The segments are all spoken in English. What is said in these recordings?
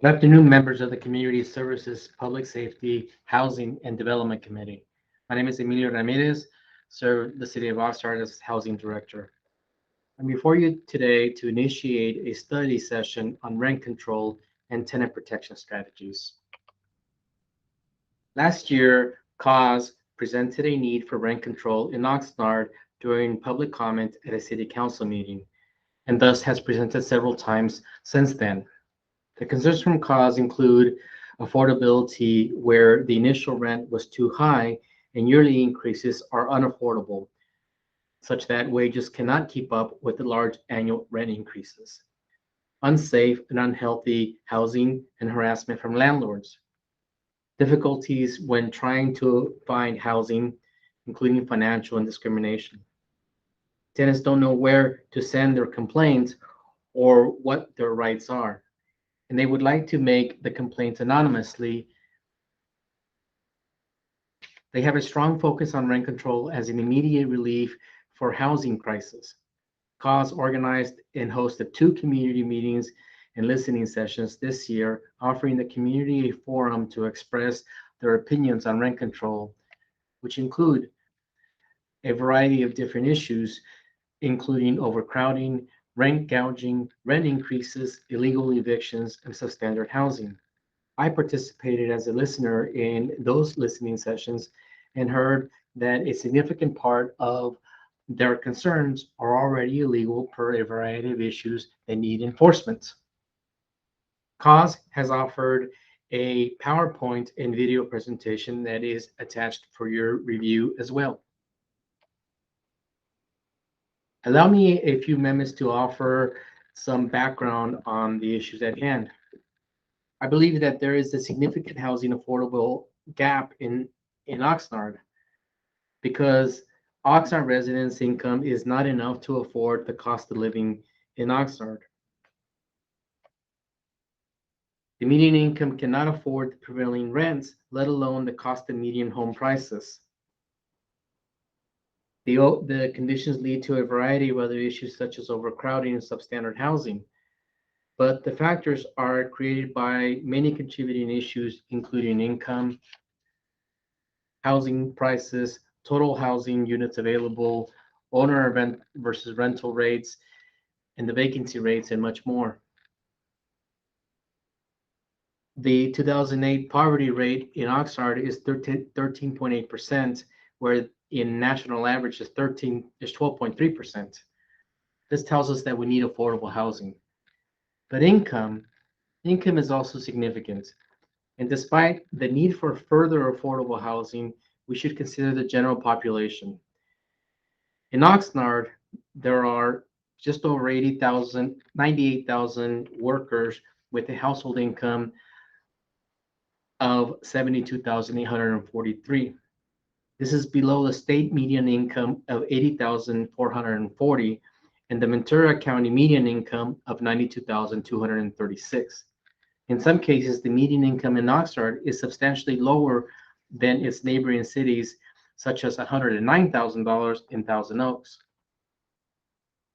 Good afternoon, members of the Community Services, Public Safety, Housing, and Development Committee. My name is Emilio Ramirez, serve the City of Oxnard as Housing Director. I'm before you today to initiate a study session on rent control and tenant protection strategies. Last year, CAUSE presented a need for rent control in Oxnard during public comment at a City Council meeting, and thus has presented several times since then. The concerns from CAUSE include affordability, where the initial rent was too high and yearly increases are unaffordable, such that wages cannot keep up with the large annual rent increases. Unsafe and unhealthy housing and harassment from landlords. Difficulties when trying to find housing, including financial and discrimination. Tenants don't know where to send their complaints or what their rights are, and they would like to make the complaints anonymously. They have a strong focus on rent control as an immediate relief for housing crisis. CAUSE organized and hosted 2 community meetings and listening sessions this year, offering the community a forum to express their opinions on rent control, which include a variety of different issues, including overcrowding, rent gouging, rent increases, illegal evictions, and substandard housing. I participated as a listener in those listening sessions and heard that a significant part of their concerns are already illegal per a variety of issues that need enforcement. CAUSE has offered a PowerPoint and video presentation that is attached for your review as well. Allow me a few minutes to offer some background on the issues at hand. I believe that there is a significant housing affordable gap in Oxnard because Oxnard residents' income is not enough to afford the cost of living in Oxnard. The median income cannot afford the prevailing rents, let alone the cost of median home prices. The conditions lead to a variety of other issues such as overcrowding and substandard housing. But the factors are created by many contributing issues, including income, housing prices, total housing units available, owner rent versus rental rates, and the vacancy rates, and much more. The 2008 poverty rate in Oxnard is 13.8%, where in national average is 12.3%. This tells us that we need affordable housing. But income is also significant. And despite the need for further affordable housing, we should consider the general population. In Oxnard, there are just over 98,000 workers with a household income of 72,843. This is below the state median income of 80,440 and the Ventura County median income of 92,236. In some cases, the median income in Oxnard is substantially lower than its neighboring cities, such as $109,000 in Thousand Oaks.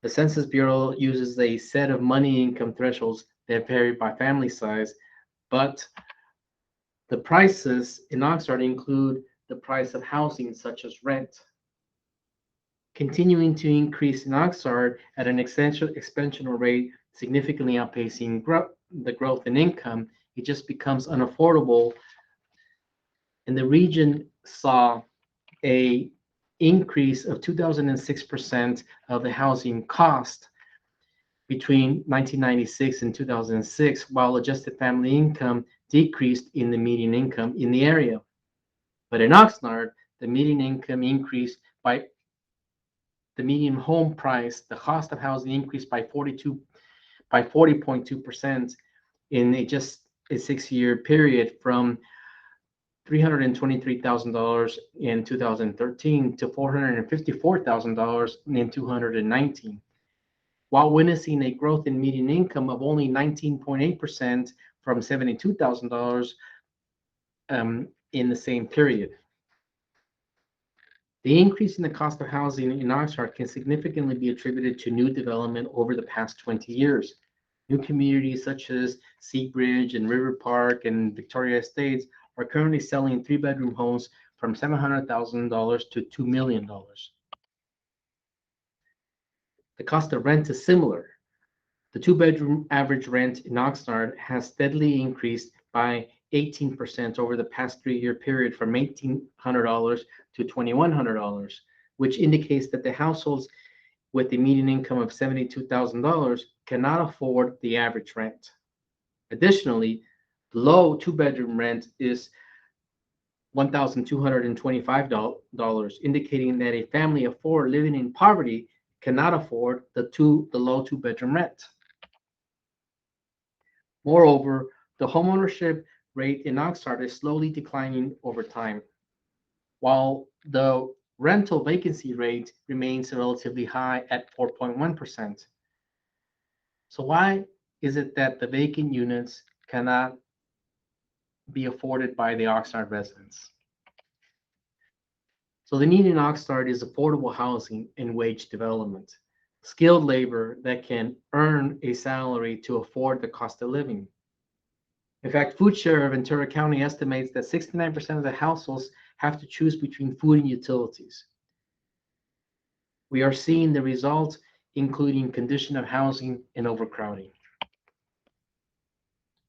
The Census Bureau uses a set of money income thresholds that vary by family size, but the prices in Oxnard include the price of housing, such as rent. Continuing to increase in Oxnard at an exponential rate, significantly outpacing the growth in income, it just becomes unaffordable. And the region saw a increase of 2006% of the housing cost between 1996 and 2006, while adjusted family income decreased in the median income in the area. But in Oxnard, the median income increased by the median home price, the cost of housing increased by 40.2% in just a 6-year period, from $323,000 in 2013 to $454,000 in 2019, while witnessing a growth in median income of only 19.8% from $72,000 in the same period. The increase in the cost of housing in Oxnard can significantly be attributed to new development over the past 20 years. New communities such as Seabridge and River Park and Victoria Estates are currently selling three-bedroom homes from $700,000 to $2 million. The cost of rent is similar. The two-bedroom average rent in Oxnard has steadily increased by 18% over the past 3-year period from $1,800 to $2,100, which indicates that the households with a median income of $72,000 cannot afford the average rent. Additionally, the low two-bedroom rent is $1,225, indicating that a family of four living in poverty cannot afford the low two-bedroom rent. Moreover, the homeownership rate in Oxnard is slowly declining over time, while the rental vacancy rate remains relatively high at 4.1%. So why is it that the vacant units cannot be afforded by the Oxnard residents? So the need in Oxnard is affordable housing and wage development, skilled labor that can earn a salary to afford the cost of living. In fact, Food Share of Ventura County estimates that 69% of the households have to choose between food and utilities. We are seeing the results, including condition of housing and overcrowding.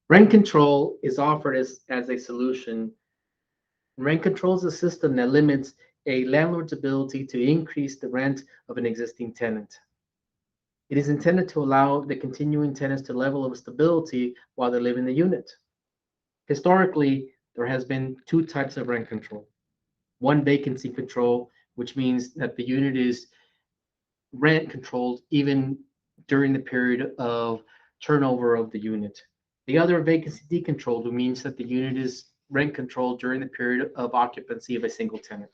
Rent control is offered as a solution. Rent control is a system that limits a landlord's ability to increase the rent of an existing tenant. It is intended to allow the continuing tenants to level of stability while they live in the unit. Historically, there has been two types of rent control. One, vacancy control, which means that the unit is rent controlled even during the period of turnover of the unit. The other, vacancy decontrolled, which means that the unit is rent controlled during the period of occupancy of a single tenant.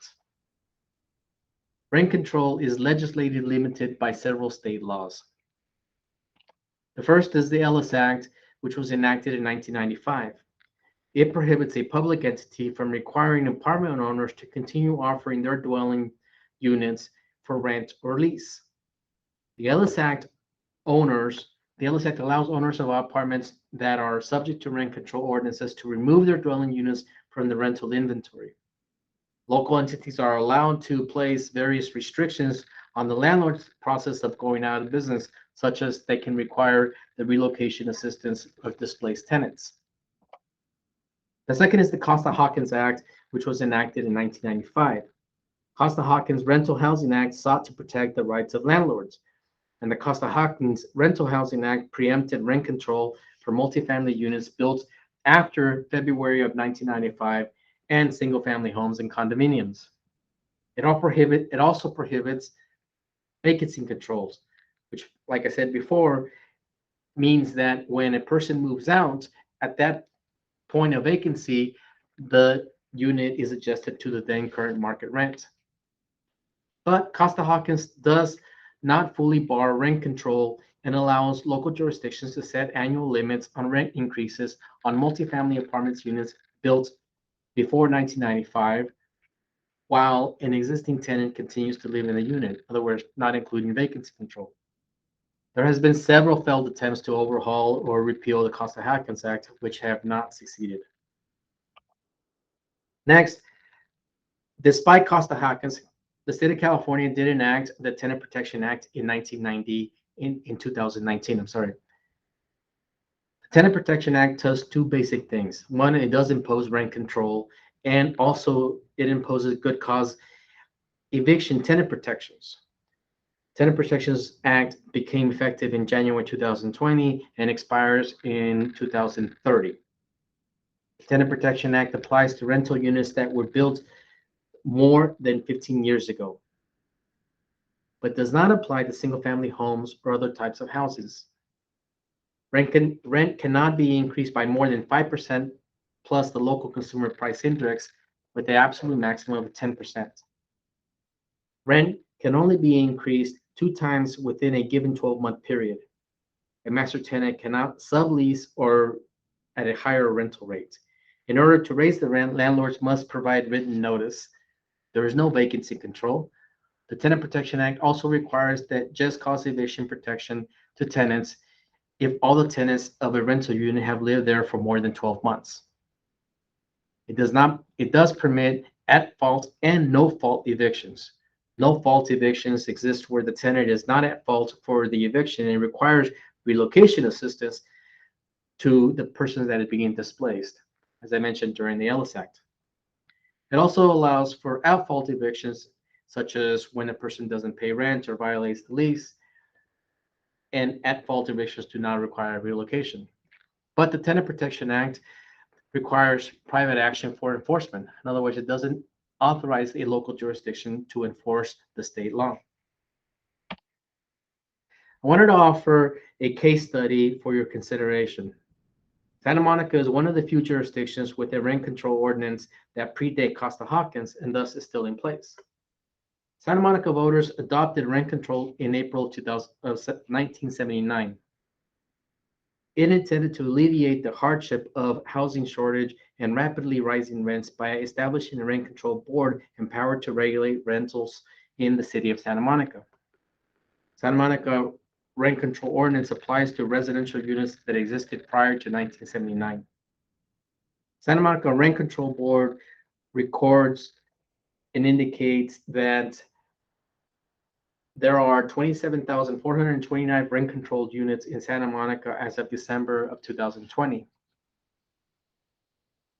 Rent control is legislatively limited by several state laws. The first is the Ellis Act, which was enacted in 1995. It prohibits a public entity from requiring apartment owners to continue offering their dwelling units for rent or lease. The Ellis Act allows owners of apartments that are subject to rent control ordinances to remove their dwelling units from the rental inventory. Local entities are allowed to place various restrictions on the landlord's process of going out of business, such as they can require the relocation assistance of displaced tenants. The second is the Costa-Hawkins Act, which was enacted in 1995. Costa-Hawkins Rental Housing Act sought to protect the rights of landlords, and the Costa-Hawkins Rental Housing Act preempted rent control for multifamily units built after February of 1995 and single-family homes and condominiums. It also prohibits vacancy controls, which, like I said before, means that when a person moves out, at that point of vacancy, the unit is adjusted to the then current market rent. But Costa-Hawkins does not fully bar rent control and allows local jurisdictions to set annual limits on rent increases on multifamily apartments units built before 1995, while an existing tenant continues to live in the unit, in other words, not including vacancy control. There has been several failed attempts to overhaul or repeal the Costa-Hawkins Act, which have not succeeded. Next, despite Costa-Hawkins, the state of California did enact the Tenant Protection Act in 2019, I'm sorry. The Tenant Protection Act does two basic things. One, it does impose rent control, and also it imposes good cause eviction tenant protections. Tenant Protections Act became effective in January 2020 and expires in 2030. The Tenant Protection Act applies to rental units that were built more than 15 years ago, but does not apply to single-family homes or other types of houses. Rent cannot be increased by more than 5% plus the local consumer price index, with the absolute maximum of 10%. Rent can only be increased 2 times within a given 12-month period. A master tenant cannot sublease or at a higher rental rate. In order to raise the rent, landlords must provide written notice. There is no vacancy control. The Tenant Protection Act also requires that just cause eviction protection to tenants if all the tenants of a rental unit have lived there for more than 12 months. It does permit at fault and no fault evictions. No fault evictions exist where the tenant is not at fault for the eviction and requires relocation assistance to the person that is being displaced, as I mentioned during the Ellis Act. It also allows for at fault evictions, such as when a person doesn't pay rent or violates the lease, and at fault evictions do not require relocation. But the Tenant Protection Act requires private action for enforcement. In other words, it doesn't authorize a local jurisdiction to enforce the state law. I wanted to offer a case study for your consideration. Santa Monica is one of the few jurisdictions with a rent control ordinance that predate Costa-Hawkins and thus is still in place. Santa Monica voters adopted rent control in April 1979. It intended to alleviate the hardship of housing shortage and rapidly rising rents by establishing a rent control board empowered to regulate rentals in the city of Santa Monica. Santa Monica rent control ordinance applies to residential units that existed prior to 1979. Santa Monica Rent Control Board records and indicates that there are 27,429 rent-controlled units in Santa Monica as of December of 2020.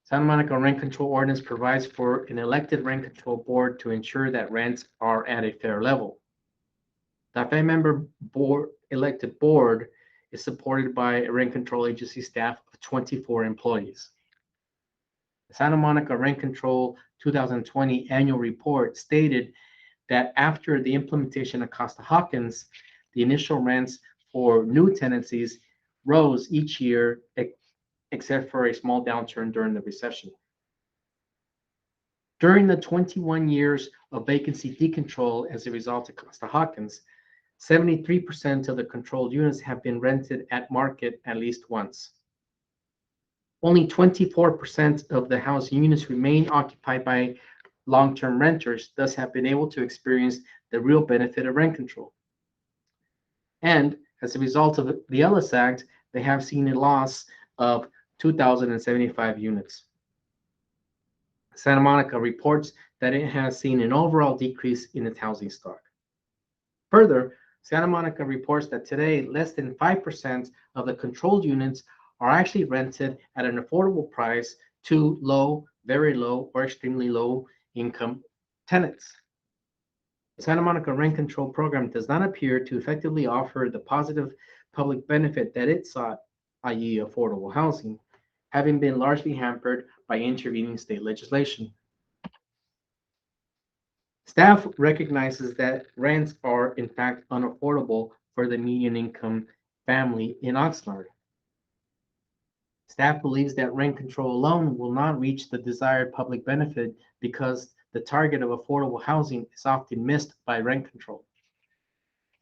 Santa Monica Rent Control Ordinance provides for an elected rent control board to ensure that rents are at a fair level. The five-member elected board is supported by a rent control agency staff of 24 employees. The Santa Monica Rent Control 2020 annual report stated that after the implementation of Costa-Hawkins, the initial rents for new tenancies rose each year, except for a small downturn during the recession. During the 21 years of vacancy decontrol as a result of Costa-Hawkins, 73% of the controlled units have been rented at market at least once. Only 24% of the housing units remain occupied by long-term renters, thus have been able to experience the real benefit of rent control. And as a result of the Ellis Act, they have seen a loss of 2,075 units. Santa Monica reports that it has seen an overall decrease in its housing stock. Further, Santa Monica reports that today less than 5% of the controlled units are actually rented at an affordable price to low, very low, or extremely low income tenants. The Santa Monica Rent Control Program does not appear to effectively offer the positive public benefit that it sought, i.e. affordable housing, having been largely hampered by intervening state legislation. Staff recognizes that rents are in fact unaffordable for the median income family in Oxnard. Staff believes that rent control alone will not reach the desired public benefit because the target of affordable housing is often missed by rent control.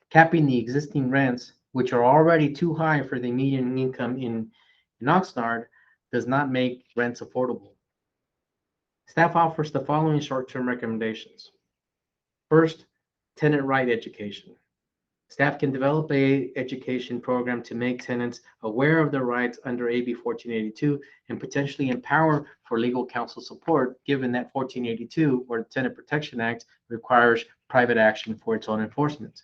Capping the existing rents, which are already too high for the median income in Oxnard, does not make rents affordable. Staff offers the following short-term recommendations. First, tenant right education. Staff can develop an education program to make tenants aware of their rights under AB 1482 and potentially empower for legal counsel support, given that 1482, or the Tenant Protection Act, requires private action for its own enforcement.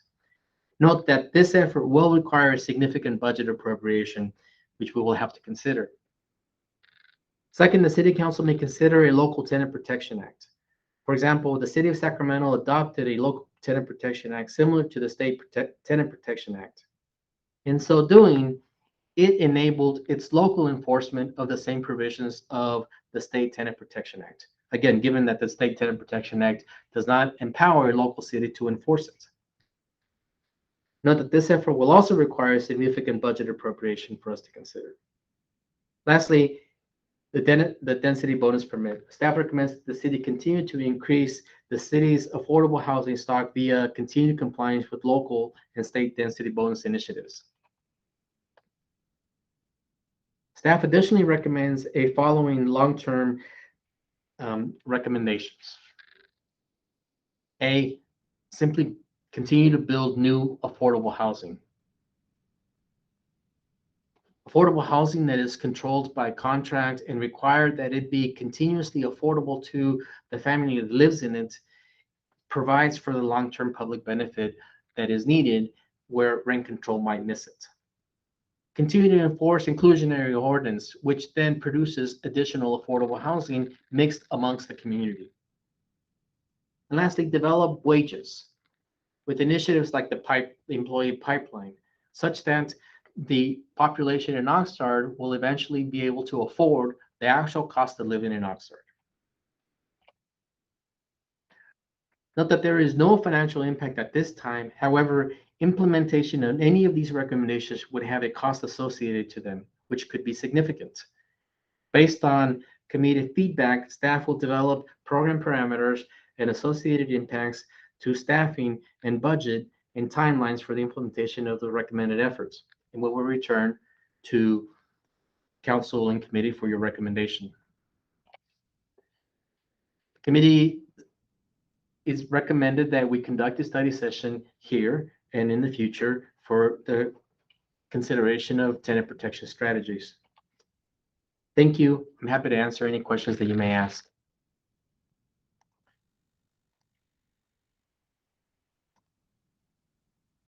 Note that this effort will require a significant budget appropriation, which we will have to consider. Second, the City Council may consider a local Tenant Protection Act. For example, the City of Sacramento adopted a local Tenant Protection Act similar to the State Tenant Protection Act. In so doing, it enabled its local enforcement of the same provisions of the State Tenant Protection Act. Again, given that the State Tenant Protection Act does not empower a local city to enforce it. Note that this effort will also require a significant budget appropriation for us to consider. Lastly, the density bonus permit. Staff recommends that the city continue to increase the city's affordable housing stock via continued compliance with local and state density bonus initiatives. Staff additionally recommends a following long-term recommendations. A, simply continue to build new affordable housing. affordable housing that is controlled by contract and required that it be continuously affordable to the family that lives in it provides for the long-term public benefit that is needed where rent control might miss it. Continue to enforce inclusionary ordinance, which then produces additional affordable housing mixed amongst the community. And lastly, develop wages with initiatives like the employee pipeline, such that the population in Oxnard will eventually be able to afford the actual cost of living in Oxnard. Note that there is no financial impact at this time. However, implementation of any of these recommendations would have a cost associated to them, which could be significant. Based on committee feedback, staff will develop program parameters and associated impacts to staffing and budget and timelines for the implementation of the recommended efforts, and we will return to council and committee for your recommendation. The committee is recommended that we conduct a study session here and in the future for the consideration of tenant protection strategies. Thank you. I'm happy to answer any questions that you may ask.